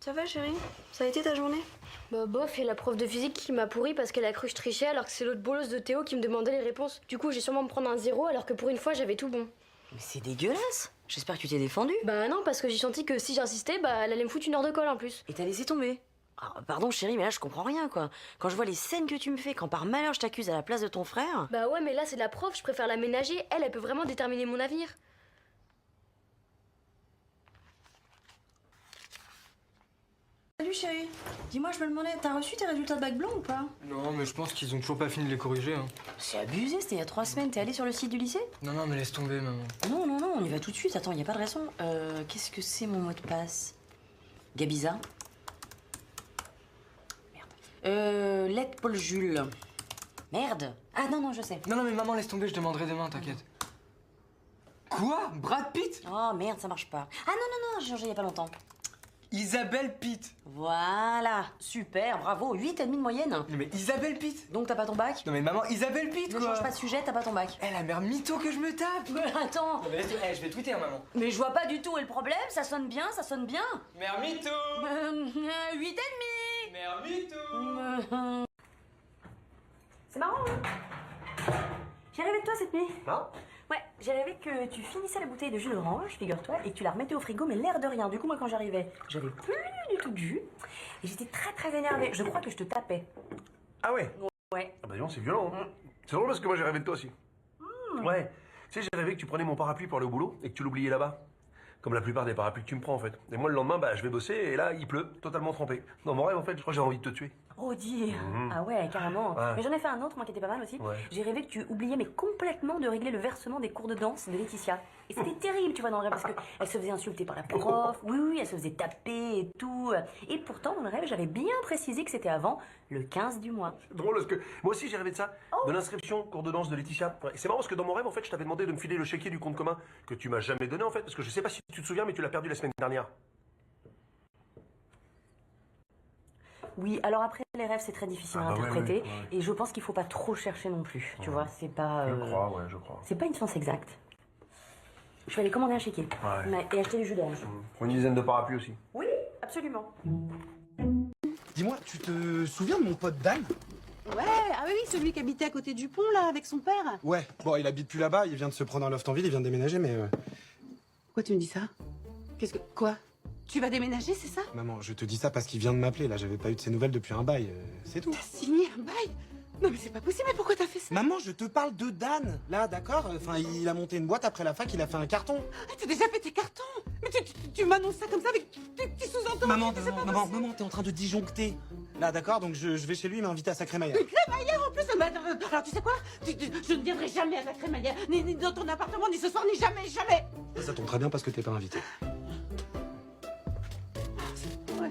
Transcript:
Ça va chérie? Ça a été ta journée? Bah bof, et la prof de physique qui m'a pourri parce qu'elle a cru que je trichais alors que c'est l'autre bolosse de Théo qui me demandait les réponses. Du coup, j'ai sûrement me prendre un 0 alors que pour une fois, j'avais tout bon. Mais c'est dégueulasse. J'espère que tu t'es défendue. Bah non, parce que j'ai senti que si j'insistais, bah elle allait me foutre une heure de colle en plus. Et t'as laissé tomber. Ah, pardon chérie, mais là je comprends rien quoi. Quand je vois les scènes que tu me fais, quand par malheur je t'accuse à la place de ton frère... Bah ouais, mais là c'est de la prof, je préfère la ménager. Elle peut vraiment déterminer mon avenir. Salut chérie. Dis-moi, je me demandais, t'as reçu tes résultats de bac blanc ou pas? Non, mais je pense qu'ils ont toujours pas fini de les corriger. Hein. C'est abusé, c'était il y a 3 semaines. T'es allé sur le site du lycée? Non, mais laisse tomber, maman. Non, non, non, on y va tout de suite. Attends, y a pas de raison. Qu'est-ce que c'est mon mot de passe? Gabiza. Merde. Lettre Paul Jules. Merde. Ah non, non, je sais. Non, mais maman, laisse tomber, je demanderai demain, t'inquiète. Quoi? Brad Pitt? Oh merde, ça marche pas. Ah non, non, non, j'ai changé il y a pas longtemps. Isabelle Pitt. Voilà. Super, bravo. 8,5 de moyenne. Non, mais Isabelle Pitt. Donc t'as pas ton bac? Non, mais maman, Isabelle Pitt, Ne quoi. change pas de sujet, t'as pas ton bac. Eh, la mère mytho que je me tape. Mais attends. Non, mais laisse je vais tweeter, hein, maman. Mais je vois pas du tout où est le problème, ça sonne bien, ça sonne bien. Mère mytho. 8,5. Mère mytho. C'est marrant, hein? J'ai rêvé de toi cette nuit. Non? Ouais, j'ai rêvé que tu finissais la bouteille de jus d'orange, figure-toi, et que tu la remettais au frigo, mais l'air de rien. Du coup, moi, quand j'arrivais, j'avais plus du tout de jus, et j'étais très très énervée. Je crois que je te tapais. Ah ouais? Ouais. Ah bah non, c'est violent. Hein. C'est drôle parce que moi j'ai rêvé de toi aussi. Ouais. Tu sais, j'ai rêvé que tu prenais mon parapluie pour aller au boulot et que tu l'oubliais là-bas. Comme la plupart des parapluies que tu me prends en fait. Et moi le lendemain, bah je vais bosser et là il pleut, totalement trempé. Dans mon rêve en fait, je crois que j'ai envie de te tuer. Oh dis. Ah ouais, carrément. Ouais. Mais j'en ai fait un autre, moi, qui était pas mal aussi. Ouais. J'ai rêvé que tu oubliais, mais complètement, de régler le versement des cours de danse de Laetitia. Et c'était terrible, tu vois, dans le rêve, parce qu'elle se faisait insulter par la prof. Oui, oui, elle se faisait taper et tout. Et pourtant, dans le rêve, j'avais bien précisé que c'était avant le 15 du mois. C'est drôle parce que moi aussi j'ai rêvé de ça. De l'inscription, cours de danse de Laetitia. Ouais. C'est marrant parce que dans mon rêve en fait, je t'avais demandé de me filer le chéquier du compte commun que tu m'as jamais donné en fait. Parce que je sais pas si tu te souviens, mais tu l'as perdu la semaine dernière. Oui, alors après, les rêves, c'est très difficile à Ah bah ouais, interpréter. ouais, ouais. Et je pense qu'il faut pas trop chercher non plus. Tu vois, c'est pas. Je crois, ouais, je crois. C'est pas une science exacte. Je vais aller commander un chéquier. Ouais. Et acheter du jus d'orange. Pour une dizaine de parapluies aussi. Oui, absolument. Dis-moi, tu te souviens de mon pote Dan? Ouais, ah oui, celui qui habitait à côté du pont, là, avec son père. Ouais, bon, il habite plus là-bas, il vient de se prendre un loft en ville, il vient de déménager, mais... Pourquoi tu me dis ça? Qu'est-ce que... Quoi? Tu vas déménager, c'est ça? Maman, je te dis ça parce qu'il vient de m'appeler, là, j'avais pas eu de ses nouvelles depuis un bail, c'est tout. T'as signé un bail? Non mais c'est pas possible, mais pourquoi t'as fait ça? Maman, je te parle de Dan, là, d'accord? Enfin, il a monté une boîte après la fac, il a fait un carton. Ah, t'as déjà fait tes cartons? Mais tu m'annonces ça comme ça avec tes petits sous-entendus? Maman, c'est pas maman, t'es en train de disjoncter. Là, d'accord, donc je vais chez lui, il m'a invité à Sacré-Maillard. Mais crémaillère en plus, mais alors tu sais quoi? Je ne viendrai jamais à la crémaillère, ni dans ton appartement, ni ce soir, ni jamais, jamais! Ça tombe très bien parce que t'es pas invité. Ouais.